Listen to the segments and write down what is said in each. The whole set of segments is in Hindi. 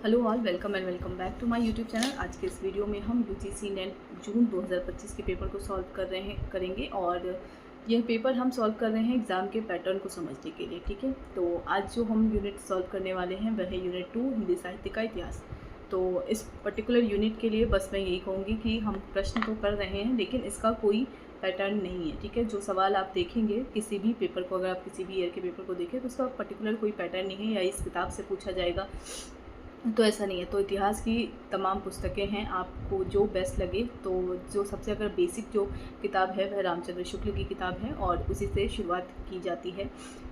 Hello all, welcome and welcome back to my YouTube channel. आज के इस वीडियो में हम यूजीसी नेट जून 2025 के पेपर को सॉल्व करेंगे और यह पेपर हम सॉल्व कर रहे हैं एग्ज़ाम के पैटर्न को समझने के लिए। ठीक है, तो आज जो हम यूनिट सॉल्व करने वाले हैं वह है यूनिट 2 हिंदी साहित्य का इतिहास। तो इस पर्टिकुलर यूनिट के लिए बस मैं यही कहूँगी कि हम प्रश्न तो कर रहे हैं लेकिन इसका कोई पैटर्न नहीं है। ठीक है, जो सवाल आप देखेंगे किसी भी पेपर को, अगर आप किसी भी ईयर के पेपर को देखें तो उसका पर्टिकुलर कोई पैटर्न नहीं है या इस किताब से पूछा जाएगा, तो ऐसा नहीं है। तो इतिहास की तमाम पुस्तकें हैं, आपको जो बेस्ट लगे। तो जो सबसे अगर बेसिक जो किताब है वह रामचंद्र शुक्ल की किताब है और उसी से शुरुआत की जाती है।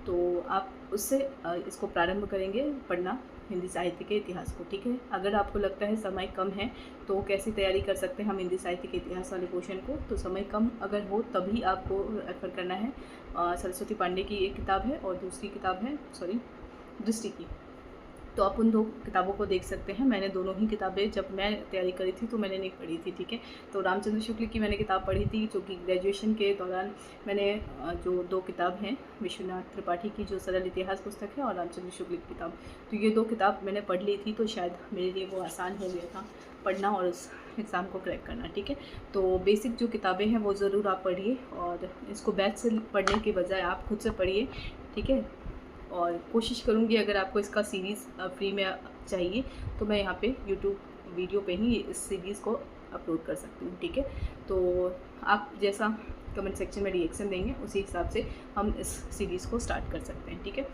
तो आप उससे इसको प्रारंभ करेंगे पढ़ना, हिंदी साहित्य के इतिहास को। ठीक है, अगर आपको लगता है समय कम है तो कैसी तैयारी कर सकते हैं हम हिंदी साहित्य के इतिहास वाले पोर्शन को। तो समय कम अगर हो तभी आपको रेफर करना है सरस्वती पांडे की एक किताब है और दूसरी किताब है दृष्टि की। तो आप उन दो किताबों को देख सकते हैं। मैंने दोनों ही किताबें जब मैं तैयारी करी थी तो मैंने नहीं पढ़ी थी। ठीक है, तो रामचंद्र शुक्ल की मैंने किताब पढ़ी थी जो कि ग्रेजुएशन के दौरान मैंने जो दो किताब हैं, विश्वनाथ त्रिपाठी की जो सरल इतिहास पुस्तक है और रामचंद्र शुक्ल की किताब, तो ये दो किताब मैंने पढ़ ली थी। तो शायद मेरे लिए वो आसान हो गया था पढ़ना और उस एग्ज़ाम को क्रैक करना। ठीक है, तो बेसिक जो किताबें हैं वो ज़रूर आप पढ़िए और इसको बैच से पढ़ने के बजाय आप खुद से पढ़िए। ठीक है, और कोशिश करूँगी अगर आपको इसका सीरीज़ फ्री में चाहिए तो मैं यहाँ पे यूट्यूब वीडियो पे ही इस सीरीज़ को अपलोड कर सकती हूँ। ठीक है, तो आप जैसा कमेंट सेक्शन में रिएक्शन देंगे उसी हिसाब से हम इस सीरीज़ को स्टार्ट कर सकते हैं। ठीक है,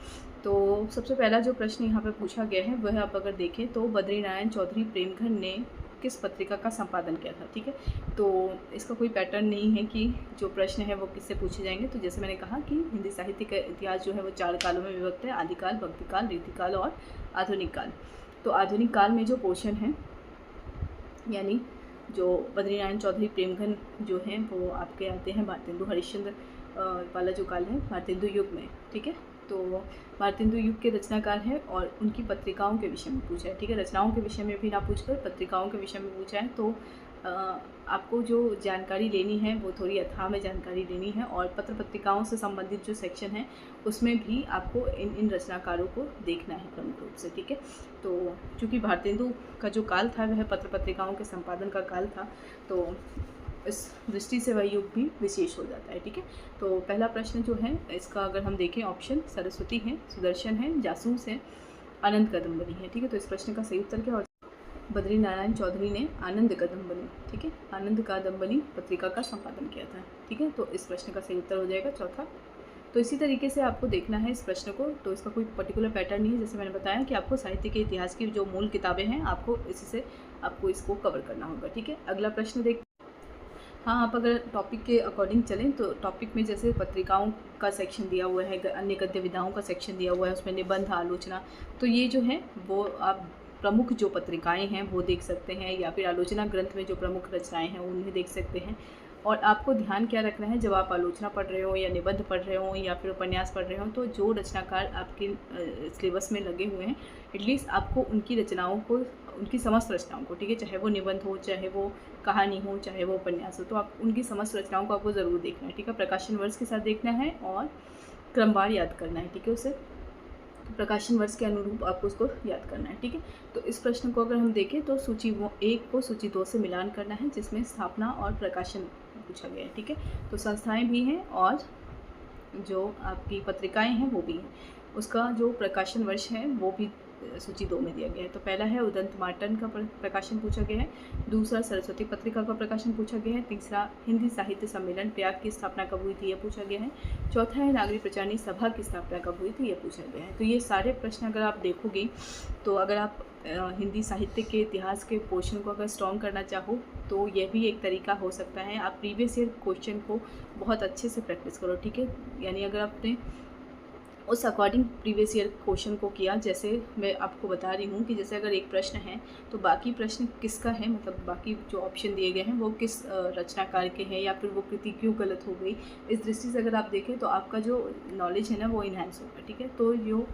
तो सबसे पहला जो प्रश्न यहाँ पे पूछा गया है वह आप अगर देखें तो बद्रीनारायण चौधरी प्रेमघर ने किस पत्रिका का संपादन किया था। ठीक है, तो इसका कोई पैटर्न नहीं है कि जो प्रश्न है वो किससे पूछे जाएंगे। तो जैसे मैंने कहा कि हिंदी साहित्य का इतिहास जो है वो 4 कालों में विभक्त है, आदिकाल, भक्तिकाल, रीतिकाल और आधुनिक काल। तो आधुनिक काल में जो पोर्शन है यानी जो बद्रीनारायण चौधरी प्रेमघर जो हैं वो आपके आते हैं भारतेंदु हरिश्चंद्र वाला जो काल है भारतेंदु युग में। ठीक है, तो भारतेंदु युग के रचनाकार हैं और उनकी पत्रिकाओं के विषय में पूछा है। ठीक है, रचनाओं के विषय में भी ना पूछकर पत्रिकाओं के विषय में पूछा है। तो आपको जो जानकारी लेनी है वो थोड़ी अथाह में जानकारी लेनी है और पत्र पत्रिकाओं से संबंधित जो सेक्शन है उसमें भी आपको इन रचनाकारों को देखना है प्रमुख रूप से। ठीक है, तो चूँकि भारतेंदु का जो काल था वह पत्र पत्रिकाओं के संपादन का काल था, तो इस दृष्टि से वह युग भी विशेष हो जाता है। ठीक है, तो पहला प्रश्न जो है इसका अगर हम देखें ऑप्शन सरस्वती है, सुदर्शन है, जासूस है, आनंद कदम्बनी है। ठीक है, तो इस प्रश्न का सही उत्तर क्या हो, बद्रीनारायण चौधरी ने आनंद कदम्बनी, ठीक है, आनंद कादम्बनी पत्रिका का संपादन किया था। ठीक है, तो इस प्रश्न का सही उत्तर हो जाएगा चौथा। तो इसी तरीके से आपको देखना है इस प्रश्न को। तो इसका कोई पर्टिकुलर पैटर्न नहीं है, जैसे मैंने बताया कि आपको साहित्य के इतिहास की जो मूल किताबें हैं आपको इसी से आपको इसको कवर करना होगा। ठीक है, अगला प्रश्न देख, हाँ, आप अगर टॉपिक के अकॉर्डिंग चलें तो टॉपिक में जैसे पत्रिकाओं का सेक्शन दिया हुआ है, अन्य गद्य विधाओं का सेक्शन दिया हुआ है, उसमें निबंध, आलोचना, तो ये जो है वो आप प्रमुख जो पत्रिकाएं हैं वो देख सकते हैं, या फिर आलोचना ग्रंथ में जो प्रमुख रचनाएं हैं उन्हें देख सकते हैं। और आपको ध्यान क्या रखना है जब आप आलोचना पढ़ रहे हो या निबंध पढ़ रहे हो या फिर उपन्यास पढ़ रहे हो, तो जो रचनाकार आपके सिलेबस में लगे हुए हैं एटलीस्ट आपको उनकी रचनाओं को, उनकी समस्त रचनाओं को, ठीक है, चाहे वो निबंध हो, चाहे वो कहानी हो, चाहे वो उपन्यास हो, तो आप उनकी समस्त रचनाओं को आपको ज़रूर देखना है। ठीक है, प्रकाशन वर्ष के साथ देखना है और क्रमवार याद करना है। ठीक है, उसे प्रकाशन वर्ष के अनुरूप आपको उसको याद करना है। ठीक है, तो इस प्रश्न को अगर हम देखें तो सूची 1 को सूची 2 से मिलान करना है जिसमें स्थापना और प्रकाशन पूछा गया है। ठीक है, तो संस्थाएं भी हैं और जो आपकी पत्रिकाएं हैं वो भी हैं, उसका जो प्रकाशन वर्ष है वो भी सूची 2 में दिया गया है। तो पहला है उदंत मार्टन का प्रकाशन पूछा गया है, दूसरा सरस्वती पत्रिका का प्रकाशन पूछा गया है, तीसरा हिंदी साहित्य सम्मेलन प्रयाग की स्थापना कब हुई थी यह पूछा गया है, चौथा है नागरिक प्रचारणी सभा की स्थापना कब हुई थी यह पूछा गया है। तो ये सारे प्रश्न अगर आप देखोगे तो अगर आप हिंदी साहित्य के इतिहास के पोर्शन को अगर स्ट्रॉन्ग करना चाहो तो यह भी एक तरीका हो सकता है। आप प्रीवियस ईयर क्वेश्चन को बहुत अच्छे से प्रैक्टिस करो। ठीक है, यानी अगर आपने उस अकॉर्डिंग प्रीवियस ईयर क्वेश्चन को किया, जैसे मैं आपको बता रही हूँ कि जैसे अगर एक प्रश्न है तो बाकी प्रश्न किसका है, मतलब बाकी जो ऑप्शन दिए गए हैं वो किस रचनाकार के हैं या फिर वो कृति क्यों गलत हो गई, इस दृष्टि से अगर आप देखें तो आपका जो नॉलेज है ना वो इन्हांस होगा। ठीक है, तो जो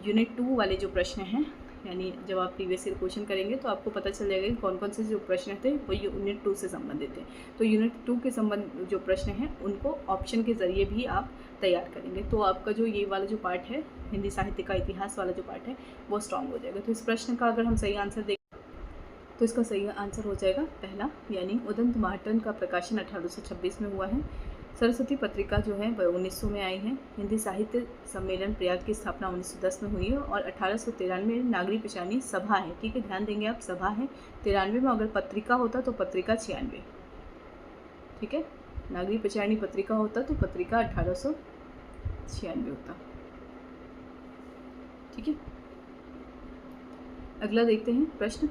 यूनिट 2 वाले जो प्रश्न हैं, यानी जब आप प्रीवियस ईयर क्वेश्चन करेंगे तो आपको पता चल जाएगा कि कौन कौन से जो प्रश्न थे वो यूनिट 2 से संबंधित थे। तो यूनिट 2 के संबंध जो प्रश्न हैं उनको ऑप्शन के ज़रिए भी आप तैयार करेंगे, तो आपका जो ये वाला जो पार्ट है हिंदी साहित्य का इतिहास वाला जो पार्ट है वो स्ट्रॉन्ग हो जाएगा। तो इस प्रश्न का अगर हम सही आंसर दें तो इसका सही आंसर हो जाएगा पहला, यानी उदंत महाटन का प्रकाशन 1826 में हुआ है। सरस्वती पत्रिका जो है वह 1900 में आई है। हिंदी साहित्य सम्मेलन प्रयाग की स्थापना 1910 में हुई है और 1893 में नागरी पिचानी सभा है। ठीक है, ध्यान देंगे आप, सभा है 93 में, अगर पत्रिका होता तो पत्रिका 96। ठीक है, नागरी पिचानी पत्रिका होता तो पत्रिका 1896 होता। ठीक है, अगला देखते हैं प्रश्न।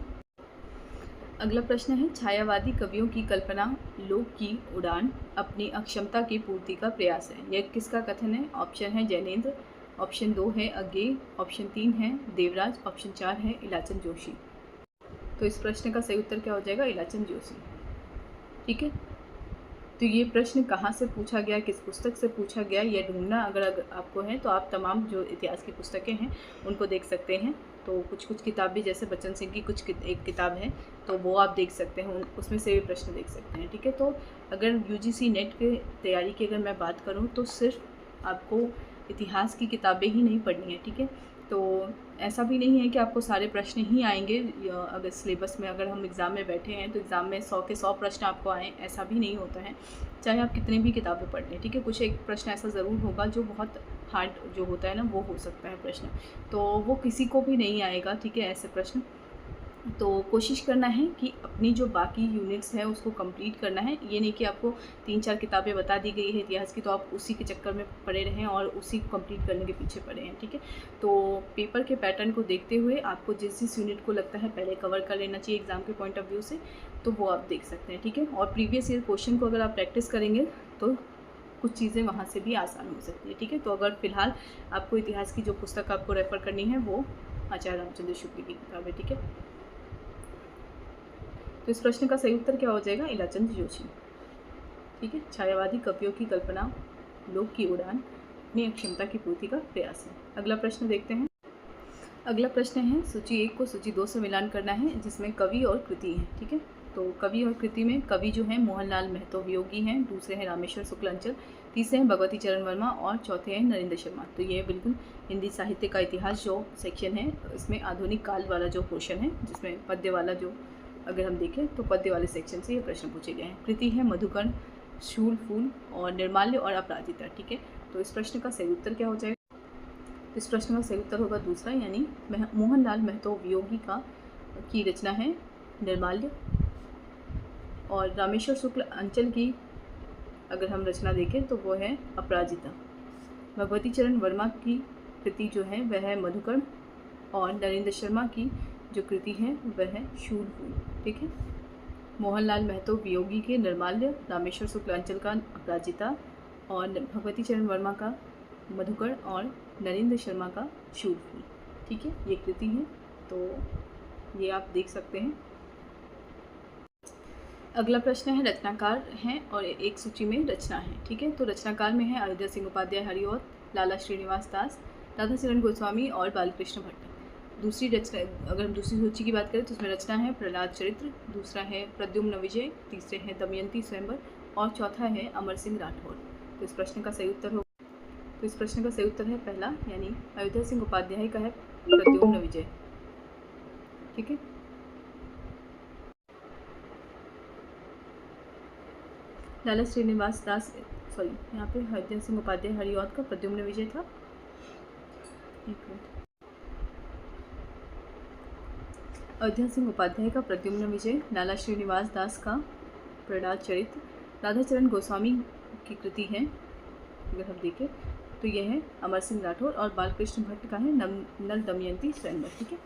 अगला प्रश्न है, छायावादी कवियों की कल्पना लोक की उड़ान अपनी अक्षमता की पूर्ति का प्रयास है। यह किसका कथन है? ऑप्शन है जैनेन्द्र, ऑप्शन 2 है अज्ञेय, ऑप्शन 3 है देवराज, ऑप्शन 4 है इलाचंद जोशी। तो इस प्रश्न का सही उत्तर क्या हो जाएगा? इलाचंद जोशी। ठीक है, तो ये प्रश्न कहाँ से पूछा गया, किस पुस्तक से पूछा गया, यह ढूंढना अगर आपको है तो आप तमाम जो इतिहास की पुस्तकें हैं उनको देख सकते हैं। तो कुछ किताब भी, जैसे बच्चन सिंह की एक किताब है तो वो आप देख सकते हैं, उसमें से भी प्रश्न देख सकते हैं। ठीक है, तो अगर UGC नेट के तैयारी की अगर मैं बात करूँ तो सिर्फ आपको इतिहास की किताबें ही नहीं पढ़नी है। ठीक है, तो ऐसा भी नहीं है कि आपको सारे प्रश्न ही आएंगे। अगर सिलेबस में अगर हम एग्ज़ाम में बैठे हैं तो एग्ज़ाम में 100 के 100 प्रश्न आपको आएँ, ऐसा भी नहीं होता है, चाहे आप कितनी भी किताबें पढ़ लें। ठीक है, कुछ एक प्रश्न ऐसा ज़रूर होगा जो बहुत हार्ड जो होता है ना, वो हो सकता है प्रश्न, तो वो किसी को भी नहीं आएगा। ठीक है, ऐसे प्रश्न तो कोशिश करना है कि अपनी जो बाकी यूनिट्स है उसको कंप्लीट करना है। ये नहीं कि आपको 3-4 किताबें बता दी गई है इतिहास की तो आप उसी के चक्कर में पड़े रहें और उसी को कंप्लीट करने के पीछे पड़े हैं। ठीक है, तो पेपर के पैटर्न को देखते हुए आपको जिस यूनिट को लगता है पहले कवर कर लेना चाहिए एग्ज़ाम के पॉइंट ऑफ व्यू से, तो वो आप देख सकते हैं। ठीक है, और प्रीवियस ईयर क्वेश्चन को अगर आप प्रैक्टिस करेंगे तो कुछ चीज़ें वहाँ से भी आसान हो सकती है। ठीक है, तो अगर फ़िलहाल आपको इतिहास की जो पुस्तक आपको रेफ़र करनी है वो आचार्य रामचंद्र शुक्ल की किताब है। ठीक है, तो इस प्रश्न का सही उत्तर क्या हो जाएगा? इलाचंद जोशी। ठीक है, छायावादी कवियों की कल्पना लोक की उड़ान अपनी अक्षमता की पूर्ति का प्रयास है। अगला प्रश्न देखते हैं। अगला प्रश्न है, सूची 1 को सूची 2 से मिलान करना है जिसमें कवि और कृति है। ठीक है, तो कवि और कृति में कवि जो है मोहनलाल महतो वियोगी हैं, दूसरे हैं रामेश्वर शुक्ल अंचल, तीसरे हैं भगवती चरण वर्मा और चौथे हैं नरेंद्र शर्मा। तो ये बिल्कुल हिंदी साहित्य का इतिहास जो सेक्शन है, इसमें आधुनिक काल वाला जो पोर्शन है, जिसमें पद्य वाला जो अगर हम देखें तो पद्य वाले सेक्शन से ये प्रश्न पूछे गए हैं। कृति है मधुकर्ण, शूल फूल और निर्माल्य और अपराजिता। ठीक है, तो इस प्रश्न का सही उत्तर क्या हो जाएगा? इस प्रश्न का सही उत्तर होगा दूसरा, यानी मोहनलाल महतो वियोगी की रचना है निर्माल्य, और रामेश्वर शुक्ल अंचल की अगर हम रचना देखें तो वो है अपराजिता। भगवती चरण वर्मा की कृति जो है वह है मधुकर्ण, और नरेंद्र शर्मा की जो कृति है वह है शूल फूल। ठीक है, मोहनलाल महतो वियोगी के निर्माल्य, रामेश्वर शुक्ल अंचल का अपराजिता, और भगवती चरण वर्मा का मधुकर्ण और नरेंद्र शर्मा का शूल फूल। ठीक है, ये कृति है, तो ये आप देख सकते हैं। अगला प्रश्न है, रचनाकार हैं और एक सूची में रचना है। ठीक है, तो रचनाकार में है अयोध्या सिंह उपाध्याय हरिऔध, लाला श्रीनिवास दास, राधाचरण गोस्वामी और बालकृष्ण भट्ट। दूसरी रचना, अगर हम दूसरी सूची की बात करें तो उसमें रचना है प्रहलाद चरित्र, दूसरा है प्रद्युम्न विजय, तीसरे हैं दमयंती स्वयंवर और चौथा है अमर सिंह राठौर। तो इस प्रश्न का सही उत्तर है पहला, यानी अयोध्या सिंह उपाध्याय का है प्रद्युम्न विजय। ठीक है, लाला श्रीनिवास दास, सॉरी यहाँ पे अयोध्या सिंह उपाध्याय हरिऔध का प्रद्युम्न विजय था। एक मिनट, अयोध्या सिंह उपाध्याय का प्रद्युम्न विजय, लाला श्रीनिवास दास का प्रहलाद चरित्र, राधाचरण गोस्वामी की कृति है अगर हम देखें तो यह है अमर सिंह राठौर, और बालकृष्ण भट्ट का है नल दमयंती स्वयंवर। ठीक है,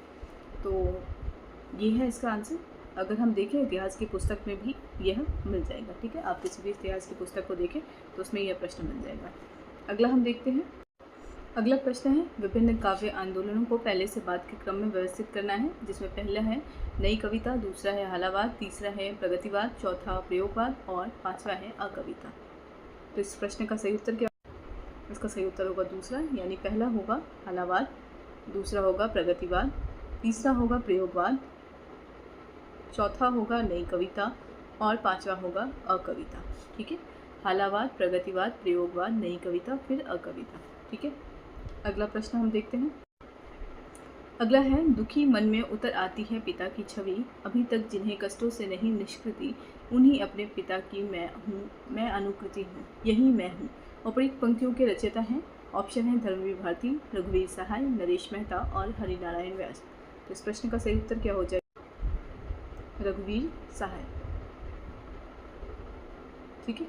तो ये है इसका आंसर। अगर हम देखें इतिहास की पुस्तक में भी यह मिल जाएगा। ठीक है, आप किसी भी इतिहास की पुस्तक को देखें तो उसमें यह प्रश्न मिल जाएगा। अगला हम देखते हैं। अगला प्रश्न है, विभिन्न काव्य आंदोलनों को पहले से बाद के क्रम में व्यवस्थित करना है, जिसमें पहला है नई कविता, दूसरा है हालावाद, तीसरा है प्रगतिवाद, चौथा प्रयोगवाद और पांचवा है अकविता। तो इस प्रश्न का सही उत्तर क्या? इसका सही उत्तर होगा दूसरा, यानी पहला होगा हालावाद, दूसरा होगा प्रगतिवाद, तीसरा होगा प्रयोगवाद, चौथा होगा नई कविता और पांचवा होगा अकविता। ठीक है, हालावाद, प्रगतिवाद, प्रयोगवाद, नई कविता, फिर अकविता। ठीक है, अगला प्रश्न हम देखते हैं। अगला है, दुखी मन में उतर आती है पिता की छवि, अभी तक जिन्हें कष्टों से नहीं निष्कृति, उन्हीं अपने पिता की मैं हूँ, मैं अनुकृति हूँ, यही मैं हूँ। उपयुक्त पंक्तियों के रचयिता हैं। ऑप्शन है धर्मवीर भारती, रघुवीर सहाय, नरेश मेहता और हरिनारायण व्यास। तो इस प्रश्न का सही उत्तर क्या हो जाएगा? रघुवीर सहाय। ठीक है,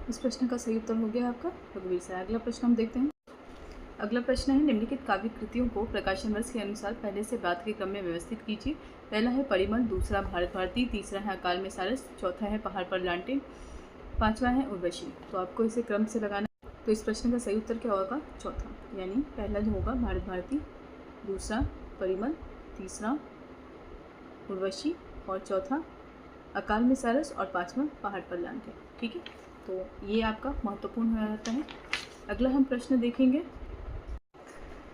इस प्रश्न का सही उत्तर हो गया आपका रघुवीर सहाय। अगला प्रश्न हम देखते हैं। अगला प्रश्न है, निम्नलिखित काव्य कृतियों को प्रकाशन वर्ष के अनुसार पहले से बाद के क्रम में व्यवस्थित कीजिए। पहला है परिमल, दूसरा भारत भारती, तीसरा है अकाल में सारस, चौथा है पहाड़ पर लांटे, पांचवा है उर्वशी। तो आपको इसे क्रम से लगाना है। तो इस प्रश्न का सही उत्तर क्या होगा? चौथा, यानी पहला जो होगा भारत भारती, दूसरा परिमल, तीसरा उर्वशी और चौथा अकाल में सारस और पांचवा पहाड़ पर लांटे। ठीक है, तो ये आपका महत्वपूर्ण हो जाता है। अगला हम प्रश्न देखेंगे।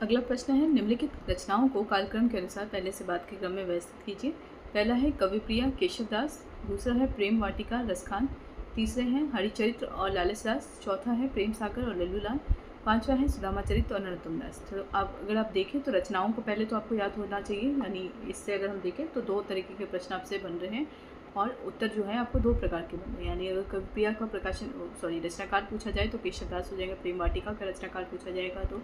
अगला प्रश्न है, निम्नलिखित रचनाओं को कालक्रम के अनुसार पहले से बाद के क्रम में व्यवस्थित कीजिए। पहला है कविप्रिया केशवदास, दूसरा है प्रेम वाटिका रसखान, तीसरे हैं हरिचरित्र और लालच दास, चौथा है प्रेम सागर और लल्लूलाल, पांचवा है सुदामा चरित्र और नरोत्तम दास। तो आप अगर आप देखें तो रचनाओं को पहले तो आपको याद होना चाहिए, यानी इससे अगर हम देखें तो दो तरीके के प्रश्न आपसे बन रहे हैं और उत्तर जो है आपको दो प्रकार के बन रहे हैं। यानी अगर कविप्रिया का रचनाकार पूछा जाए तो केशवदास हो जाएगा, प्रेम वाटिका का रचनाकार पूछा जाएगा तो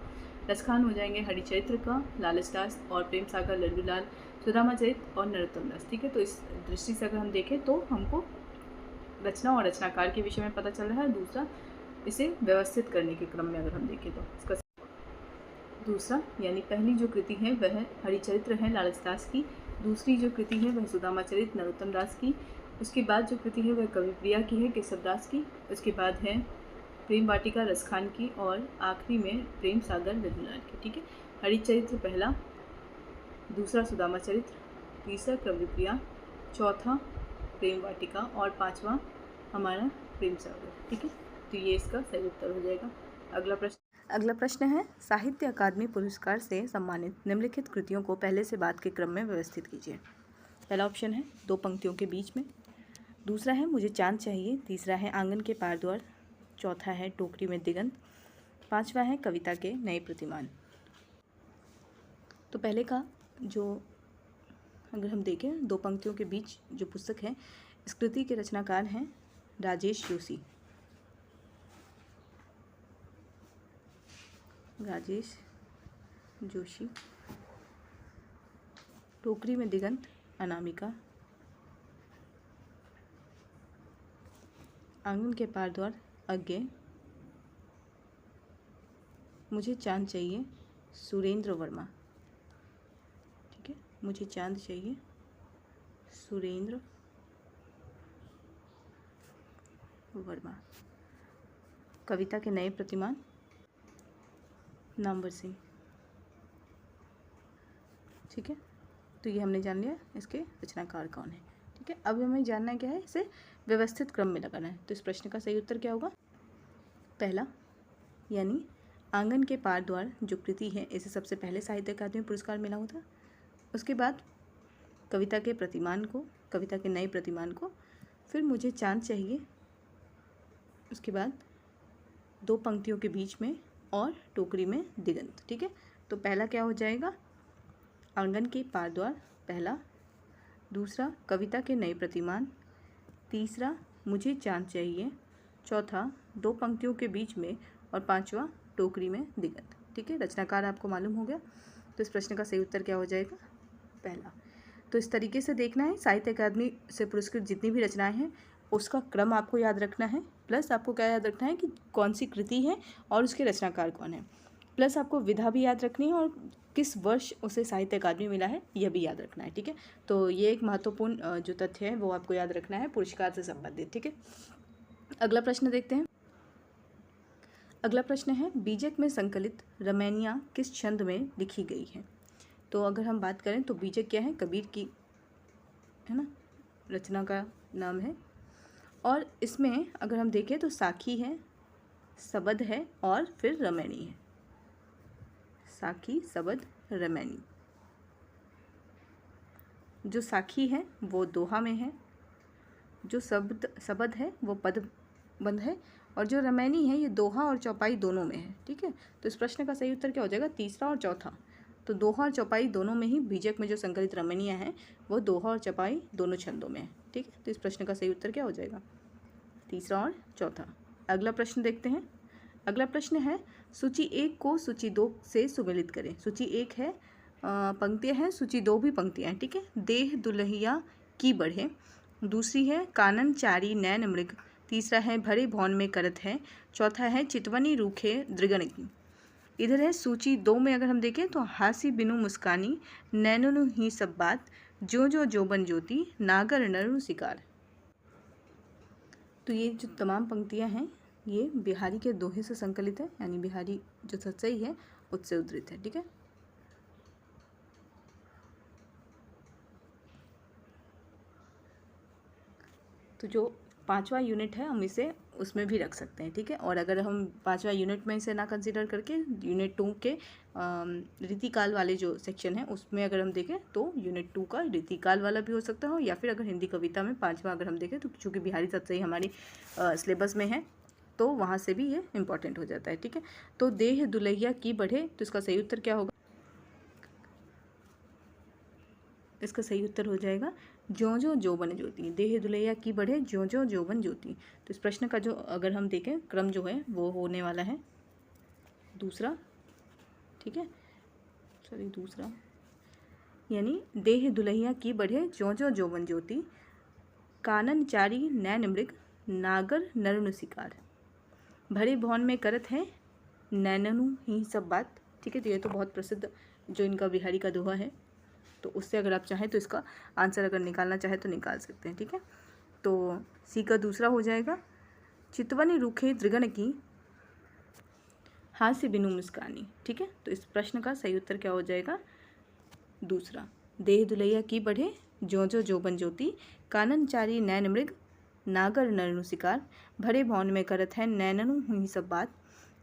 रसखान हो जाएंगे, हरिचरित्र का लालच दास और प्रेम सागर लल्लूलाल, सुदामा चरित्र और नरोत्तम दास। ठीक है, तो इस दृष्टि से अगर हम देखें तो हमको रचना और रचनाकार के विषय में पता चल रहा है। दूसरा, इसे व्यवस्थित करने के क्रम में अगर हम देखें तो इसका दूसरा, यानी पहली जो कृति है वह हरिचरित्र है लालच दास की, दूसरी जो कृति है वह सुदामा चरित्र नरोत्तम दास की, उसके बाद जो कृति है वह कविप्रिया की है केशवदास की, उसके बाद है प्रेम वाटिका रसखान की और आखिरी में प्रेम सागर लल्लूलाल की। ठीक है, हरिचरित्र पहला, दूसरा सुदामा चरित्र, तीसरा कविप्रिया, चौथा प्रेम वाटिका और पांचवा हमारा प्रेम सागर। ठीक है, तो ये इसका सही उत्तर हो जाएगा। अगला प्रश्न है, साहित्य अकादमी पुरस्कार से सम्मानित निम्नलिखित कृतियों को पहले से बाद के क्रम में व्यवस्थित कीजिए। पहला ऑप्शन है दो पंक्तियों के बीच में, दूसरा है मुझे चांद चाहिए, तीसरा है आंगन के पार द्वार, चौथा है टोकरी में दिगंत, पांचवा है कविता के नए प्रतिमान। तो पहले का जो अगर हम देखें दो पंक्तियों के बीच जो पुस्तक है, इस कृति के रचनाकार हैं राजेश जोशी। टोकरी में दिगंत अनामिका, आंगन के पार द्वार अज्ञे, मुझे चांद चाहिए सुरेंद्र वर्मा। ठीक है, मुझे चांद चाहिए सुरेंद्र वर्मा। कविता के नए प्रतिमान नामवर सिंह। ठीक है, तो ये हमने जान लिया इसके रचनाकार कौन है। ठीक है, अब हमें जानना क्या है, इसे व्यवस्थित क्रम में लगाना है। तो इस प्रश्न का सही उत्तर क्या होगा? पहला, यानी आंगन के पार द्वार जो कृति है इसे सबसे पहले साहित्य अकादमी पुरस्कार मिला हुआ था। उसके बाद कविता के प्रतिमान को, कविता के नए प्रतिमान को, फिर मुझे चांद चाहिए, उसके बाद दो पंक्तियों के बीच में और टोकरी में दिगंत। ठीक है, तो पहला क्या हो जाएगा? आंगन के पार द्वार पहला, दूसरा कविता के नए प्रतिमान, तीसरा मुझे चांद चाहिए, चौथा दो पंक्तियों के बीच में और पांचवा टोकरी में दिगंत। ठीक है, रचनाकार आपको मालूम हो गया। तो इस प्रश्न का सही उत्तर क्या हो जाएगा? पहला। तो इस तरीके से देखना है, साहित्य अकादमी से पुरस्कृत जितनी भी रचनाएं हैं उसका क्रम आपको याद रखना है, प्लस आपको क्या याद रखना है कि कौन सी कृति है और उसके रचनाकार कौन है, प्लस आपको विधा भी याद रखनी है और किस वर्ष उसे साहित्य अकादमी मिला है यह भी याद रखना है। ठीक है, तो ये एक महत्वपूर्ण जो तथ्य है वो आपको याद रखना है पुरस्कार से संबंधित। ठीक है, अगला प्रश्न देखते हैं। अगला प्रश्न है, बीजक में संकलित रमैनियाँ किस छंद में लिखी गई हैं? तो अगर हम बात करें तो बीजक क्या है? कबीर की है ना रचना का नाम है, और इसमें अगर हम देखें तो साखी है, सबद है और फिर रमैनी है। साखी, सबद, रमैनी। जो साखी है वो दोहा में है, जो सबद है वो पदबंध है, और जो रमैनी है ये दोहा और चौपाई दोनों में है। ठीक है, तो इस प्रश्न का सही उत्तर क्या हो जाएगा? तीसरा और चौथा। तो दोहा और चौपाई दोनों में ही बीजक में जो संकलित रमैनियाँ हैं वो दोहा और चौपाई दोनों छंदों में है। ठीक है, तो इस प्रश्न का सही उत्तर क्या हो जाएगा? तीसरा और चौथा। अगला प्रश्न देखते हैं। अगला प्रश्न है सूची 1 को सूची 2 से सुमेलित करें। सूची 1 है पंक्तियाँ हैं, सूची 2 भी पंक्तियाँ हैं। ठीक है, देह दुल्हिया की बढ़े, दूसरी है कानन चारी नैन मृग, तीसरा है भरे भौन में करत है, चौथा है चितवनी रूखे दृगन की। इधर है सूची 2 में अगर हम देखें तो हासी बिनु मुस्कानी, नैननु ही सब बात, जो जोबन ज्योति, नागर नरु शिकार। तो ये जो तमाम पंक्तियां हैं ये बिहारी के दोहे से संकलित है, यानी बिहारी जो सच्चाई है उससे उद्धृत है। ठीक है, तो जो 5वां यूनिट है हम इसे उसमें भी रख सकते हैं। ठीक है, और अगर हम 5वां यूनिट में इसे ना कंसीडर करके यूनिट 2 के रीतिकाल वाले जो सेक्शन है उसमें अगर हम देखें तो यूनिट 2 का रीतिकाल वाला भी हो सकता हो, या फिर अगर हिंदी कविता में 5वां अगर हम देखें तो चूँकि बिहारी सतसई हमारी सिलेबस में है तो वहाँ से भी ये इम्पॉर्टेंट हो जाता है। ठीक है, तो देह दुल्हिया की बढ़े, तो इसका सही उत्तर क्या होगा? इसका सही उत्तर हो जाएगा जो जोबन ज्योति। देह दुल्हिया की बढ़े, जो जोबन ज्योति। तो इस प्रश्न का जो अगर हम देखें क्रम जो है वो होने वाला है दूसरा। ठीक है, सॉरी दूसरा, यानी देह दुल्हिया की बढ़े, जो जोबन ज्योति, कानन चारी नैन मृग, नागर नरनु शिकार, भरे भौन में करत है, नैननु ही सब बात। ठीक है, तो ये तो बहुत प्रसिद्ध जो इनका बिहारी का दोहा है, तो उससे अगर आप चाहें तो इसका आंसर अगर निकालना चाहें तो निकाल सकते हैं। ठीक है, तो सी का दूसरा हो जाएगा चितवनी रूखे दृगन की, हास्य बिनु मुस्कानी। ठीक है, तो इस प्रश्न का सही उत्तर क्या हो जाएगा? दूसरा। देह दुल्हिया की बढ़े, जो जोबन ज्योति, कानन चारी नैन मृग, नागर नरनु शिकार, भरे भौन में करत है, नैननु हुई सब बात,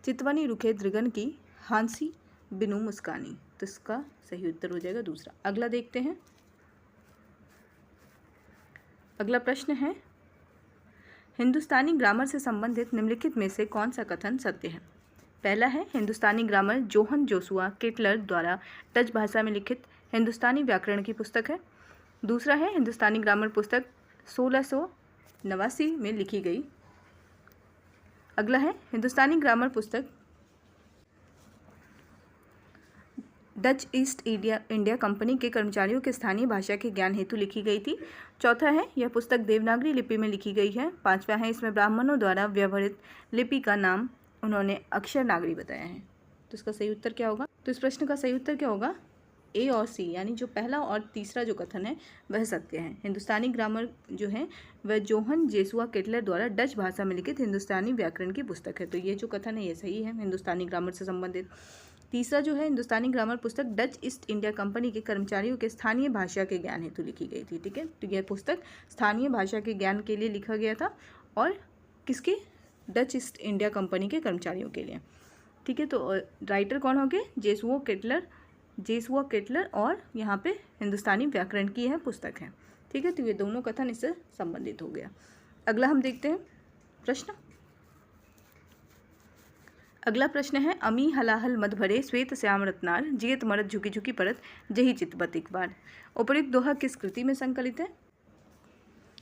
चितवनी रुखे दृगन की, हांसी बिनु मुस्कानी। तो इसका सही उत्तर हो जाएगा दूसरा। अगला देखते हैं। अगला प्रश्न है हिंदुस्तानी ग्रामर से संबंधित निम्नलिखित में से कौन सा कथन सत्य है? पहला है हिंदुस्तानी ग्रामर जोहन जोसुआ केटलर द्वारा डच भाषा में लिखित हिंदुस्तानी व्याकरण की पुस्तक है। दूसरा है हिंदुस्तानी ग्रामर पुस्तक 1689 में लिखी गई। अगला है हिंदुस्तानी ग्रामर पुस्तक डच ईस्ट इंडिया कंपनी के कर्मचारियों के स्थानीय भाषा के ज्ञान हेतु लिखी गई थी। चौथा है यह पुस्तक देवनागरी लिपि में लिखी गई है। पांचवा है इसमें ब्राह्मणों द्वारा व्यवहृत लिपि का नाम उन्होंने अक्षर नागरी बताया है। तो इसका सही उत्तर क्या होगा? तो इस प्रश्न का सही उत्तर क्या होगा? ए और सी, यानी जो पहला और तीसरा जो कथन है वह सत्य है। हिंदुस्तानी ग्रामर जो है वह जोहन जेसुआ केटलर द्वारा डच भाषा में लिखित हिंदुस्तानी व्याकरण की पुस्तक है। तो ये जो कथन है ये सही है हिंदुस्तानी ग्रामर से संबंधित। तीसरा जो है हिंदुस्तानी ग्रामर पुस्तक डच ईस्ट इंडिया कंपनी के कर्मचारियों के स्थानीय भाषा के ज्ञान हेतु लिखी गई थी। ठीक है, तो यह पुस्तक स्थानीय भाषा के ज्ञान के लिए लिखा गया था और किसके? डच ईस्ट इंडिया कंपनी के कर्मचारियों के लिए। ठीक है, तो राइटर कौन हो गए? जेसुआ केटलर और यहाँ पे हिंदुस्तानी व्याकरण की यह पुस्तक है। ठीक है, तो ये दोनों कथन इससे संबंधित हो गया। अगला हम देखते हैं प्रश्न। अगला प्रश्न है अमी हलाहल मद भरे श्वेत श्याम रत्नार जियत मरद झुकी झुकी परत जही चितबत एक बार। उपयुक्त दोहा किस कृति में संकलित है?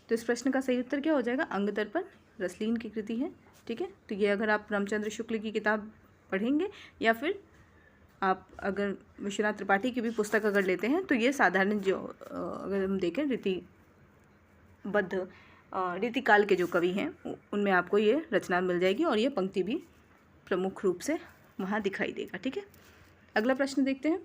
तो इस प्रश्न का सही उत्तर क्या हो जाएगा? अंग दर्पण रसलीन की कृति है। ठीक है, तो ये अगर आप रामचंद्र शुक्ल की किताब पढ़ेंगे या फिर आप अगर विश्वनाथ त्रिपाठी की भी पुस्तक अगर लेते हैं तो ये साधारण जो अगर हम देखें रीतिकाल के जो कवि हैं उनमें आपको ये रचना मिल जाएगी और ये पंक्ति भी प्रमुख रूप से वहाँ दिखाई देगा। ठीक है, अगला प्रश्न देखते हैं।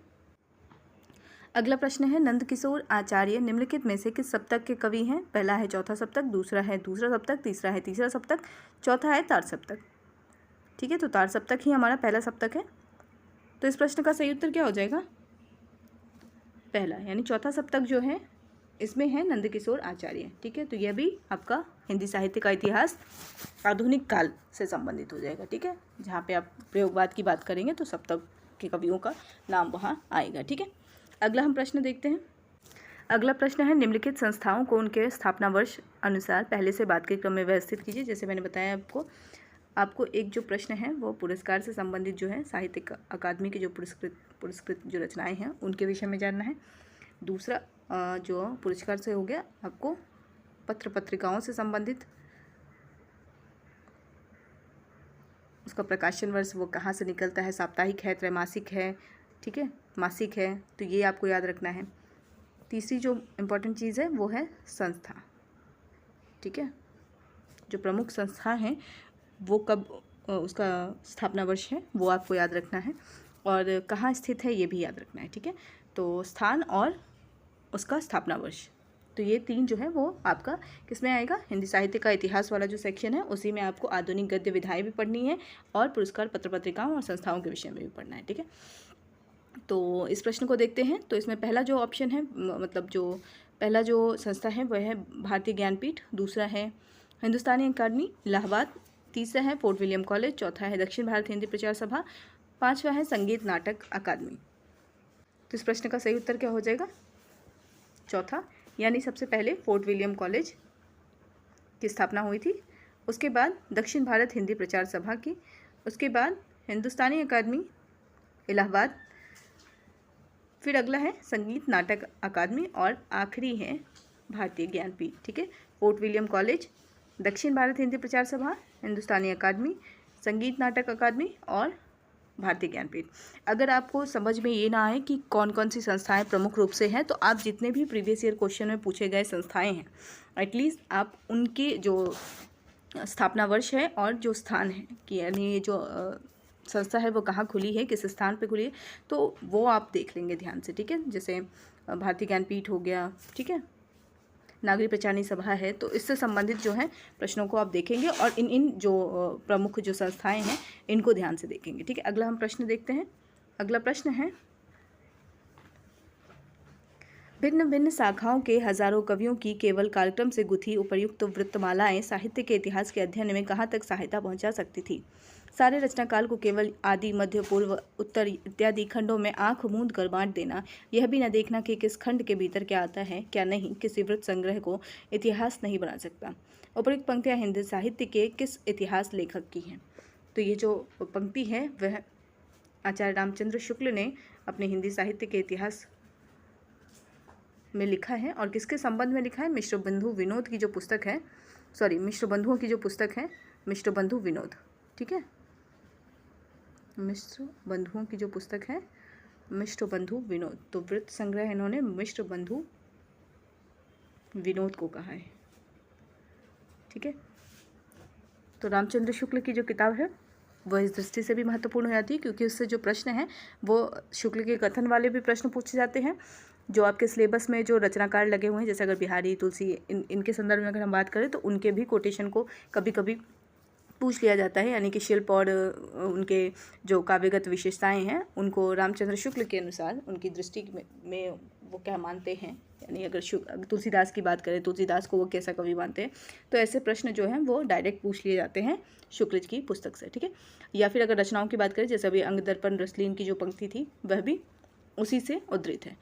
अगला प्रश्न है नंदकिशोर आचार्य निम्नलिखित में से किस सप्तक के कवि हैं? पहला है चौथा सप्तक, दूसरा है दूसरा सप्तक, तीसरा है तीसरा सप्तक, चौथा है तार सप्तक। ठीक है, तो तार सप्तक ही हमारा पहला सप्तक है। तो इस प्रश्न का सही उत्तर क्या हो जाएगा? पहला, यानी चौथा सप्तक जो है इसमें है नंदकिशोर आचार्य। ठीक है, तो यह भी आपका हिंदी साहित्य का इतिहास आधुनिक काल से संबंधित हो जाएगा। ठीक है, जहाँ पे आप प्रयोगवाद की बात करेंगे तो सप्तक के कवियों का नाम वहाँ आएगा। ठीक है, अगला हम प्रश्न देखते हैं। अगला प्रश्न है निम्नलिखित संस्थाओं को उनके स्थापना वर्ष अनुसार पहले से बाद के क्रम में व्यवस्थित कीजिए। जैसे मैंने बताया आपको आपको एक जो प्रश्न है वो पुरस्कार से संबंधित जो है साहित्य अकादमी के जो पुरस्कृत जो रचनाएं हैं उनके विषय में जानना है। दूसरा जो पुरस्कार से हो गया आपको पत्र पत्रिकाओं से संबंधित, उसका प्रकाशन वर्ष वो कहाँ से निकलता है, साप्ताहिक है, त्रैमासिक है, ठीक है, मासिक है, तो ये आपको याद रखना है। तीसरी जो इम्पोर्टेंट चीज़ है वो है संस्था, ठीक है, जो प्रमुख संस्था है वो कब उसका स्थापना वर्ष है वो आपको याद रखना है, और कहाँ स्थित है ये भी याद रखना है, ठीक है। तो स्थान और उसका स्थापना वर्ष, तो ये 3 जो है वो आपका किसमें आएगा, हिंदी साहित्य का इतिहास वाला जो सेक्शन है उसी में आपको आधुनिक गद्य विधाएं भी पढ़नी है और पुरस्कार पत्र पत्रिकाओं और संस्थाओं के विषय में भी पढ़ना है, ठीक है। तो इस प्रश्न को देखते हैं। तो इसमें पहला जो ऑप्शन है, मतलब जो पहला जो संस्था है वह है भारतीय ज्ञानपीठ, दूसरा है हिंदुस्तानी अकादमी इलाहाबाद, तीसरा है फोर्ट विलियम कॉलेज, चौथा है दक्षिण भारत हिंदी प्रचार सभा, पांचवा है संगीत नाटक अकादमी। तो इस प्रश्न का सही उत्तर क्या हो जाएगा, चौथा, यानी सबसे पहले फोर्ट विलियम कॉलेज की स्थापना हुई थी, उसके बाद दक्षिण भारत हिंदी प्रचार सभा की, उसके बाद हिंदुस्तानी अकादमी इलाहाबाद, फिर अगला है संगीत नाटक अकादमी और आखिरी है भारतीय ज्ञानपीठ, ठीक है। फोर्ट विलियम कॉलेज, दक्षिण भारत हिंदी प्रचार सभा, हिंदुस्तानी अकादमी, संगीत नाटक अकादमी और भारतीय ज्ञानपीठ। अगर आपको समझ में ये ना आए कि कौन कौन सी संस्थाएं प्रमुख रूप से हैं, तो आप जितने भी प्रीवियस ईयर क्वेश्चन में पूछे गए संस्थाएं हैं एटलीस्ट आप उनके जो स्थापना वर्ष है और जो स्थान है कि यानी जो संस्था है वो कहाँ खुली है, किस स्थान पे खुली है, तो वो आप देख लेंगे ध्यान से, ठीक है। जैसे भारतीय ज्ञानपीठ हो गया, ठीक है, नागरिक प्रचारणी सभा है, तो इससे संबंधित जो है प्रश्नों को आप देखेंगे और इन जो प्रमुख जो संस्थाएं हैं इनको ध्यान से देखेंगे, ठीक है। अगला हम प्रश्न देखते हैं। अगला प्रश्न है, भिन्न भिन्न शाखाओं के हजारों कवियों की केवल कालक्रम से गुथी उपर्युक्त वृत्तमालाएं साहित्य के इतिहास के अध्ययन में कहाँ तक सहायता पहुंचा सकती थी। सारे रचनाकाल को केवल आदि, मध्य, पूर्व, उत्तर इत्यादि खंडों में आंख मूंद कर बांट देना, यह भी न देखना कि किस खंड के भीतर क्या आता है क्या नहीं, किसी वृत्त संग्रह को इतिहास नहीं बना सकता। उपयुक्त पंक्तियाँ हिंदी साहित्य के किस इतिहास लेखक की हैं। तो ये जो पंक्ति है वह आचार्य रामचंद्र शुक्ल ने अपने हिंदी साहित्य के इतिहास में लिखा है, और किसके संबंध में लिखा है, मिश्र बंधु विनोद की जो पुस्तक है, मिश्र बंधुओं की जो पुस्तक है, मिश्र बंधु विनोद, ठीक है, मिश्र बंधुओं की जो पुस्तक है मिश्र बंधु विनोद। तो वृत्त संग्रह इन्होंने मिश्र बंधु विनोद को कहा है, ठीक है। तो रामचंद्र शुक्ल की जो किताब है वह इस दृष्टि से भी महत्वपूर्ण हो जाती है क्योंकि उससे जो प्रश्न है वो शुक्ल के कथन वाले भी प्रश्न पूछे जाते हैं। जो आपके सिलेबस में जो रचनाकार लगे हुए हैं, जैसे अगर बिहारी, तुलसी, इनके संदर्भ में अगर हम बात करें तो उनके भी कोटेशन को कभी कभी पूछ लिया जाता है, यानी कि शिल्प और उनके जो काव्यगत विशेषताएं हैं उनको रामचंद्र शुक्ल के अनुसार उनकी दृष्टि में वो क्या मानते हैं, यानी अगर तुलसीदास की बात करें, तुलसीदास को वो कैसा कवि मानते हैं, तो ऐसे प्रश्न जो हैं वो डायरेक्ट पूछ लिए जाते हैं शुक्ल की पुस्तक से, ठीक है। या फिर अगर रचनाओं की बात करें, जैसे अभी अंग दर्पण रसलीन की जो पंक्ति थी वह भी उसी से उद्धृत है।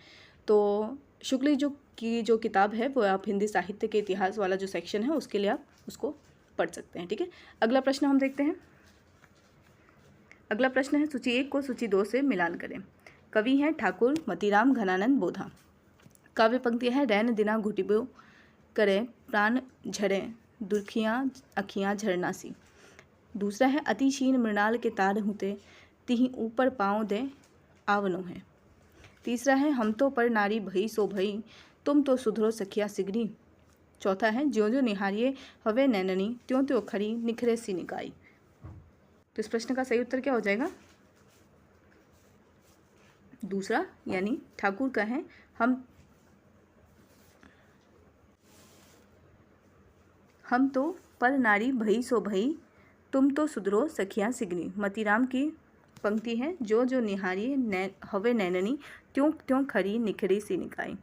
तो शुक्ल की जो किताब है वो आप हिंदी साहित्य के इतिहास वाला जो सेक्शन है उसके लिए आप उसको पढ़ सकते हैं, ठीक है। अगला प्रश्न हम देखते हैं। अगला प्रश्न है, सूची 1 को सूची 2 से मिलान करें। कवि हैं ठाकुर मतीराम घनानंद बोधा। काव्य पंक्ति है, रैन दिना घुटिबो करे प्राण झरे दुर्खियाँ अखियाँ झरना सी। दूसरा है, अति क्षीण मृणाल के तार हुते तिहि ऊपर पाँव दे आवनो है। तीसरा है, हम तो पर नारी भई सो भई तुम तो सुधरो सखिया सिगरी। चौथा है, ज्यों ज्यों निहारिये हवे नैननी त्यों त्यों खरी निखरे सी निकाई। तो इस प्रश्न का सही उत्तर क्या हो जाएगा, दूसरा, यानी ठाकुर का है, हम तो पर नारी भई सो भई तुम तो सुधरो सखिया सिगनी। मतीराम की पंक्ति है, जो जो निहारिये हवे नैननी त्यों त्यों खरी निखरी सी निकाई।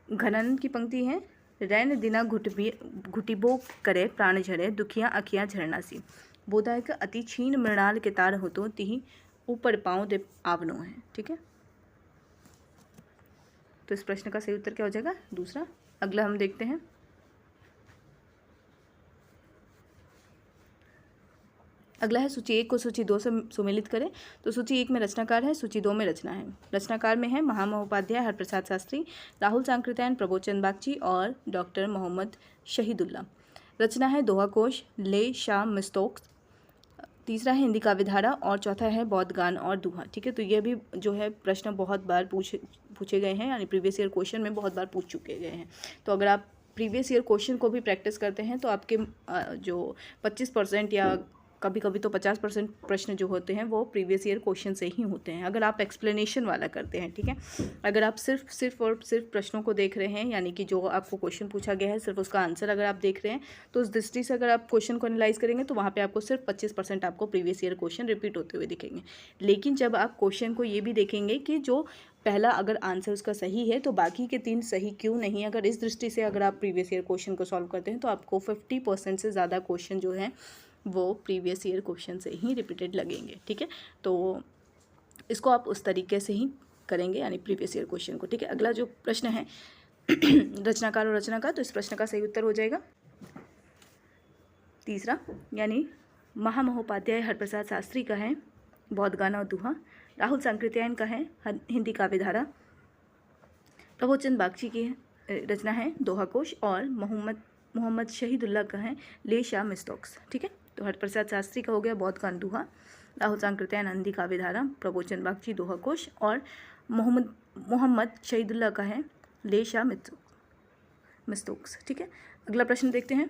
घनानंद की पंक्ति है, रैन दिना घुटिबो करे प्राण झरे दुखियाँ अखियाँ झरना सी। बोधा है कि अति क्षीण मृणाल के तार हो तो तिहि ऊपर पाँव दे आवनो है, ठीक है। तो इस प्रश्न का सही उत्तर क्या हो जाएगा, दूसरा। अगला हम देखते हैं। अगला है सूची 1 को सूची 2 से सुमेलित करें। तो सूची 1 में रचनाकार है, सूची 2 में रचना है। रचनाकार में है महामहोपाध्याय हरप्रसाद शास्त्री, राहुल सांकृत्यायन, प्रबोधचंद बागची और डॉक्टर मोहम्मद शहीदुल्लाह। रचना है दोहा कोश, ले शाह मिस्तोक्स। तीसरा है हिंदी काव्यधारा और चौथा है बौद्ध गान और दोहा। ठीक है, तो ये भी जो है प्रश्न बहुत बार पूछे गए हैं, यानी प्रीवियस ईयर क्वेश्चन में बहुत बार पूछ चुके गए हैं। तो अगर आप प्रीवियस ईयर क्वेश्चन को भी प्रैक्टिस करते हैं तो आपके जो 25% या कभी कभी तो 50% प्रश्न जो होते हैं वो प्रीवियस ईयर क्वेश्चन से ही होते हैं, अगर आप एक्सप्लेनेशन वाला करते हैं। ठीक है, अगर आप सिर्फ प्रश्नों को देख रहे हैं, यानी कि जो आपको क्वेश्चन पूछा गया है सिर्फ उसका आंसर अगर आप देख रहे हैं, तो उस दृष्टि से अगर आप क्वेश्चन को एनालाइज करेंगे तो वहाँ पे आपको सिर्फ 25% आपको प्रीवियस ईयर क्वेश्चन रिपीट होते हुए दिखेंगे। लेकिन जब आप क्वेश्चन को ये भी देखेंगे कि जो पहला अगर आंसर उसका सही है तो बाकी के 3 सही क्यों नहीं, अगर इस दृष्टि से अगर आप प्रीवियस ईयर क्वेश्चन को सॉल्व करते हैं तो आपको 50% से ज़्यादा क्वेश्चन जो है वो प्रीवियस ईयर क्वेश्चन से ही रिपीटेड लगेंगे। ठीक है, तो इसको आप उस तरीके से ही करेंगे, यानी प्रीवियस ईयर क्वेश्चन को। ठीक है, अगला जो प्रश्न है रचनाकार और रचना का, तो इस प्रश्न का सही उत्तर हो जाएगा तीसरा, यानी महामहोपाध्याय हरप्रसाद शास्त्री का है बौद्ध गान और दोहा, राहुल सांकृत्यायन का है हिंदी काव्यधारा, प्रबोधचंद बागची की रचना है दोहा कोश और मोहम्मद शहीदुल्लाह का है ले शाह मिस्तोक्स। ठीक है, तो हरप्रसाद शास्त्री का हो गया बौद्ध गान दोहा, राहुल सांकृत्यायन हिंदी काव्यधारा, प्रबोधचंद बागची दोहा कोश और मोहम्मद शहीदुल्लाह का है ले शाह मिस्तोक्स। ठीक है, अगला प्रश्न देखते हैं।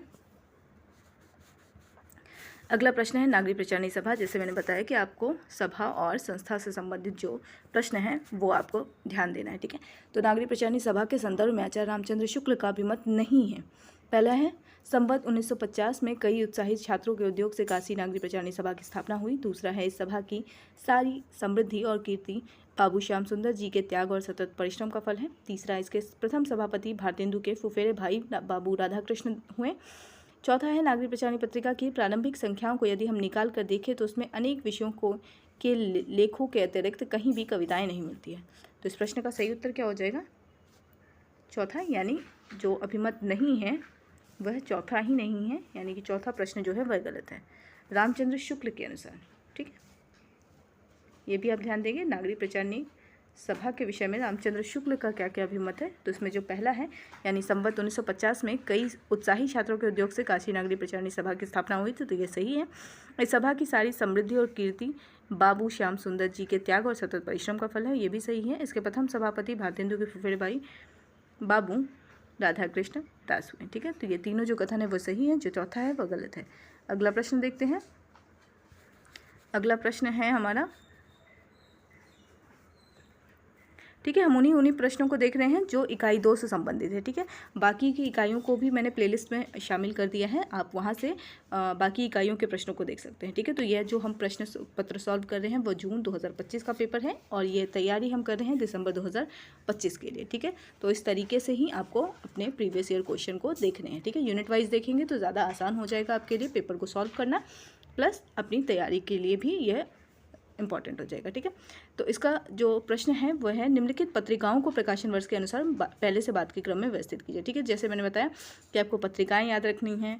अगला प्रश्न है नागरिक प्रचारणी सभा। जैसे मैंने बताया कि आपको सभा और संस्था से संबंधित जो प्रश्न है वो आपको ध्यान देना है। ठीक है, तो नागरिक प्रचारणी सभा के संदर्भ में आचार्य रामचंद्र शुक्ल का अभिमत नहीं है। पहला है संवत 1950 में कई उत्साहित छात्रों के उद्योग से काशी नागरिक प्रचारणी सभा की स्थापना हुई। दूसरा है इस सभा की सारी समृद्धि और कीर्ति बाबू श्याम सुंदर जी के त्याग और सतत परिश्रम का फल है। तीसरा इसके प्रथम सभापति भारतेंदु के फुफेरे भाई बाबू राधाकृष्ण हुए। चौथा है नागरिक प्रचारणी पत्रिका की प्रारंभिक संख्याओं को यदि हम निकाल कर देखें तो उसमें अनेक विषयों के लेखों के अतिरिक्त कहीं भी कविताएं नहीं मिलती है। तो इस प्रश्न का सही उत्तर क्या हो जाएगा? चौथा, यानी जो अभिमत नहीं है वह चौथा ही नहीं है, यानी कि चौथा प्रश्न जो है वह गलत है रामचंद्र शुक्ल के अनुसार। ठीक है, ये भी आप ध्यान देंगे। नागरिक प्रचारणी सभा के विषय में रामचंद्र शुक्ल का क्या क्या अभिमत है, तो इसमें जो पहला है यानी संवत 1950 में कई उत्साही छात्रों के उद्योग से काशी नागरिक प्रचारणी सभा की स्थापना हुई थी, तो ये सही है। इस सभा की सारी समृद्धि और कीर्ति बाबू श्याम सुंदर जी के त्याग और सतत परिश्रम का फल है, ये भी सही है। इसके प्रथम सभापति भारतेंदु के फुफेरे भाई बाबू राधाकृष्ण दास हुए। ठीक है, तो ये तीनों जो कथन है वो सही है, जो चौथा है वह गलत है। अगला प्रश्न देखते हैं। अगला प्रश्न है हमारा, ठीक है, हम उन्हीं प्रश्नों को देख रहे हैं जो इकाई 2 से संबंधित है। ठीक है, बाकी की इकाइयों को भी मैंने प्लेलिस्ट में शामिल कर दिया है, आप वहां से बाकी इकाइयों के प्रश्नों को देख सकते हैं। ठीक है, तो यह जो हम प्रश्न पत्र सॉल्व कर रहे हैं वो जून 2025 का पेपर है और ये तैयारी हम कर रहे हैं दिसंबर 2025 के लिए। ठीक है, तो इस तरीके से ही आपको अपने प्रीवियस ईयर क्वेश्चन को देखने हैं। ठीक है, यूनिट वाइज देखेंगे तो ज़्यादा आसान हो जाएगा आपके लिए पेपर को सॉल्व करना, प्लस अपनी तैयारी के लिए भी यह इंपॉर्टेंट हो जाएगा। ठीक है, तो इसका जो प्रश्न है वह है निम्नलिखित पत्रिकाओं को प्रकाशन वर्ष के अनुसार पहले से बाद के क्रम में व्यवस्थित कीजिए। ठीक है, जैसे मैंने बताया कि आपको पत्रिकाएं याद रखनी हैं,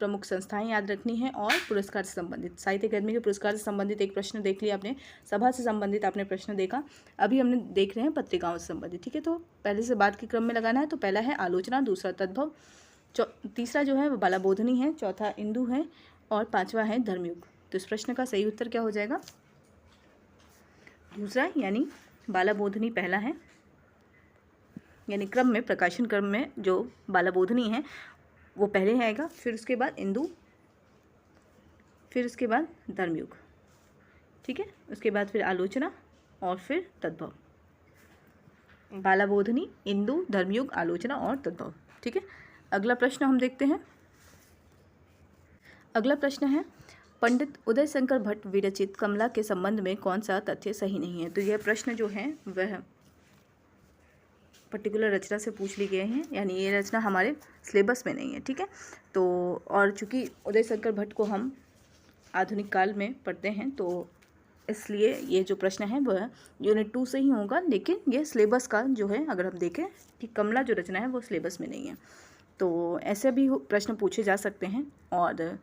प्रमुख संस्थाएं याद रखनी है और पुरस्कार से संबंधित, साहित्य अकादमी के पुरस्कार से संबंधित एक प्रश्न देख लिया आपने, सभा से संबंधित आपने प्रश्न देखा, अभी हमने देख रहे हैं पत्रिकाओं से संबंधित। ठीक है, तो पहले से बाद के क्रम में लगाना है। तो पहला है आलोचना, दूसरा तद्भव, तीसरा जो है वो बालाबोधनी है, चौथा इंदु है और पाँचवा है धर्मयुग। तो इस प्रश्न का सही उत्तर क्या हो जाएगा? दूसरा, यानी बालाबोधनी पहला है, यानी क्रम में, प्रकाशन क्रम में जो बालाबोधनी है वो पहले आएगा, फिर उसके बाद इंदु, फिर उसके बाद धर्मयुग। ठीक है, उसके बाद फिर आलोचना और फिर तद्भव। बालाबोधनी, इंदु, धर्मयुग, आलोचना और तद्भव। ठीक है, अगला प्रश्न हम देखते हैं। अगला प्रश्न है पंडित उदय शंकर भट्ट विरचित कमला के संबंध में कौन सा तथ्य सही नहीं है। तो यह प्रश्न जो है वह पर्टिकुलर रचना से पूछ ली गए हैं, यानी ये रचना हमारे सिलेबस में नहीं है। ठीक है, तो और चूंकि उदय शंकर भट्ट को हम आधुनिक काल में पढ़ते हैं तो इसलिए ये जो प्रश्न है वह यूनिट 2 से ही होगा, लेकिन ये सिलेबस का जो है, अगर हम देखें कि कमला जो रचना है वो सिलेबस में नहीं है, तो ऐसे भी प्रश्न पूछे जा सकते हैं। और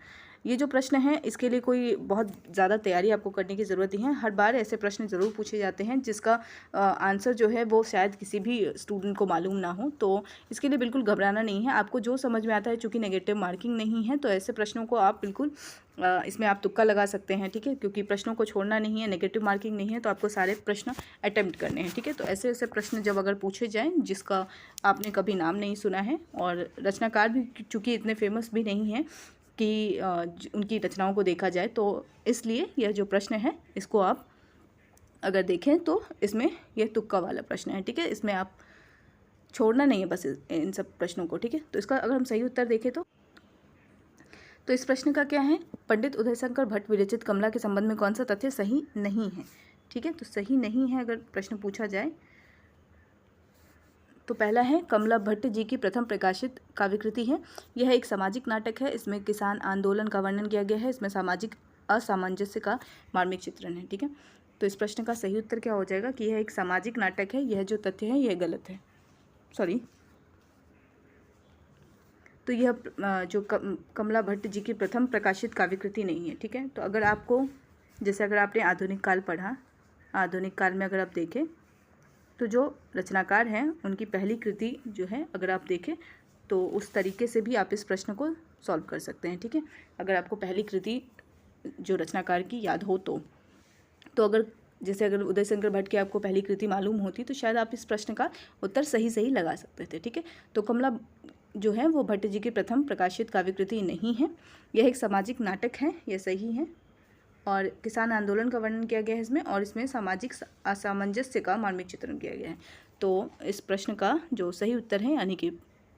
ये जो प्रश्न है इसके लिए कोई बहुत ज़्यादा तैयारी आपको करने की ज़रूरत नहीं है। हर बार ऐसे प्रश्न ज़रूर पूछे जाते हैं जिसका आंसर जो है वो शायद किसी भी स्टूडेंट को मालूम ना हो, तो इसके लिए बिल्कुल घबराना नहीं है। आपको जो समझ में आता है, चूँकि नेगेटिव मार्किंग नहीं है तो ऐसे प्रश्नों को आप बिल्कुल इसमें आप तुक्का लगा सकते हैं, ठीक है, क्योंकि प्रश्नों को छोड़ना नहीं है, नेगेटिव मार्किंग नहीं है, तो आपको सारे प्रश्न अटेम्प्ट करने हैं, ठीक है। तो ऐसे ऐसे प्रश्न जब अगर पूछे जाएँ जिसका आपने कभी नाम नहीं सुना है और रचनाकार भी चूँकि इतने फेमस भी नहीं हैं कि उनकी रचनाओं को देखा जाए, तो इसलिए यह जो प्रश्न है इसको आप अगर देखें तो इसमें यह तुक्का वाला प्रश्न है, ठीक है। इसमें आप छोड़ना नहीं है बस इन सब प्रश्नों को, ठीक है। तो इसका अगर हम सही उत्तर देखें तो इस प्रश्न का क्या है, पंडित उदयशंकर भट्ट विरचित कमला के संबंध में कौन सा तथ्य सही नहीं है, ठीक है। तो सही नहीं है अगर प्रश्न पूछा जाए तो पहला है, कमला भट्ट जी की प्रथम प्रकाशित काव्यकृति है। यह एक सामाजिक नाटक है। इसमें किसान आंदोलन का वर्णन किया गया है। इसमें सामाजिक असामंजस्य का मार्मिक चित्रण है, ठीक है। तो इस प्रश्न का सही उत्तर क्या हो जाएगा कि यह एक सामाजिक नाटक है। यह जो तथ्य है यह गलत है, सॉरी। तो यह जो कमला भट्ट जी की प्रथम प्रकाशित काव्यकृति नहीं है, ठीक है। तो अगर आपको, जैसे अगर आपने आधुनिक काल पढ़ा, आधुनिक काल में अगर आप देखें तो जो रचनाकार हैं उनकी पहली कृति जो है अगर आप देखें तो उस तरीके से भी आप इस प्रश्न को सॉल्व कर सकते हैं, ठीक है। अगर आपको पहली कृति जो रचनाकार की याद हो तो अगर जैसे अगर उदयशंकर भट्ट की आपको पहली कृति मालूम होती तो शायद आप इस प्रश्न का उत्तर सही लगा सकते थे, ठीक है। तो कमला जो है वो भट्ट जी की प्रथम प्रकाशित काव्यकृति नहीं है। यह एक सामाजिक नाटक है, यह सही है। और किसान आंदोलन का वर्णन किया गया है इसमें, और इसमें सामाजिक असामंजस्य का मार्मिक चित्रण किया गया है। तो इस प्रश्न का जो सही उत्तर है यानी कि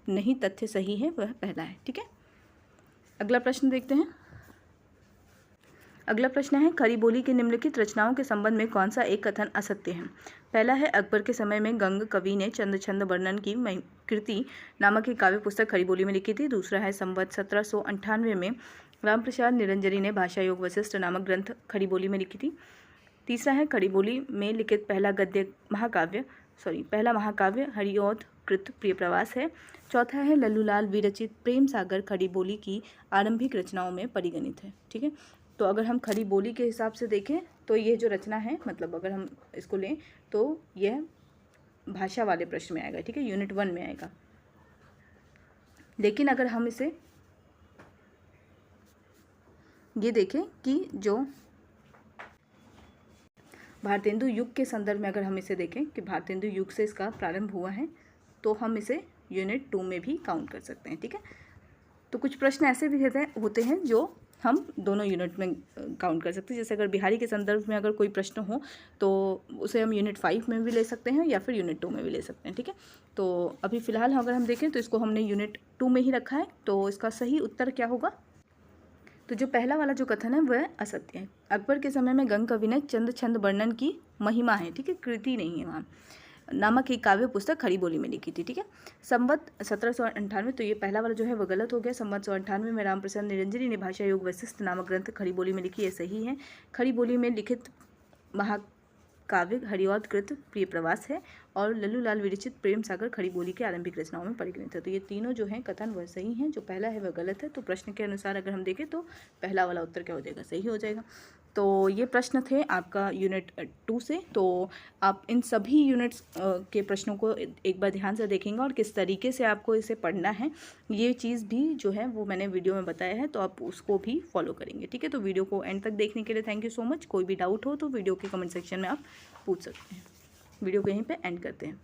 नहीं तथ्य सही है वह पहला है, ठीक है। अगला प्रश्न देखते हैं। अगला प्रश्न है, खरी बोली की निम्नलिखित रचनाओं के संबंध में कौन सा एक कथन असत्य है। पहला है, अकबर के समय में गंग कवि ने चंद छंद वर्णन की कृति नामक एक काव्य पुस्तक खरी बोली में लिखी थी। दूसरा है, संवत 1798 में रामप्रसाद निरंजनी ने भाषा योग वशिष्ठ नामक ग्रंथ खरी बोली में लिखी थी। तीसरा है, खरी बोली में लिखित पहला महाकाव्य हरिऔध कृत प्रिय प्रवास है। चौथा है, लल्लूलाल विरचित प्रेम सागर खरी बोली की आरंभिक रचनाओं में परिगणित है, ठीक है। तो अगर हम खरी बोली के हिसाब से देखें तो ये जो रचना है, मतलब अगर हम इसको लें तो यह भाषा वाले प्रश्न में आएगा, ठीक है, यूनिट 1 में आएगा। लेकिन अगर हम इसे ये देखें कि जो भारतेंदु युग के संदर्भ में अगर हम इसे देखें कि भारतेंदु युग से इसका प्रारंभ हुआ है तो हम इसे यूनिट 2 में भी काउंट कर सकते हैं, ठीक है। तो कुछ प्रश्न ऐसे भी होते हैं जो हम दोनों यूनिट में काउंट कर सकते हैं। जैसे अगर बिहारी के संदर्भ में अगर कोई प्रश्न हो तो उसे हम यूनिट 5 में भी ले सकते हैं या फिर यूनिट 2 में भी ले सकते हैं, ठीक है। तो अभी फ़िलहाल अगर हम देखें तो इसको हमने यूनिट 2 में ही रखा है। तो इसका सही उत्तर क्या होगा, तो जो पहला वाला जो कथन है वह असत्य है। अकबर के समय में गंग कवि ने चंद छंद वर्णन की महिमा है, ठीक है, कृति नहीं है वहाँ, नामक एक काव्य पुस्तक खरी बोली में लिखी थी, ठीक है। संवत 1798, तो ये पहला वाला जो है वो गलत हो गया। संवत 1798 में रामप्रसाद निरंजनी ने भाषा योग वशिष्ठ नामक ग्रंथ खरी बोली में लिखी, ये सही है। खरी बोली में लिखित महाकाव्य हरिऔध कृत प्रिय प्रवास है और लल्लूलाल विरचित प्रेम सागर खरी बोली के आरंभिक रचनाओं में परिगणित है। तो ये तीनों जो हैं कथन वह सही हैं, जो पहला है वह गलत है। तो प्रश्न के अनुसार अगर हम देखें तो पहला वाला उत्तर क्या हो जाएगा, सही हो जाएगा। तो ये प्रश्न थे आपका यूनिट 2 से। तो आप इन सभी यूनिट्स के प्रश्नों को एक बार ध्यान से देखेंगे और किस तरीके से आपको इसे पढ़ना है ये चीज़ भी जो है वो मैंने वीडियो में बताया है, तो आप उसको भी फॉलो करेंगे, ठीक है। तो वीडियो को एंड तक देखने के लिए थैंक यू सो मच। कोई भी डाउट हो तो वीडियो के कमेंट सेक्शन में आप पूछ सकते हैं। वीडियो को यहीं पे एंड करते हैं।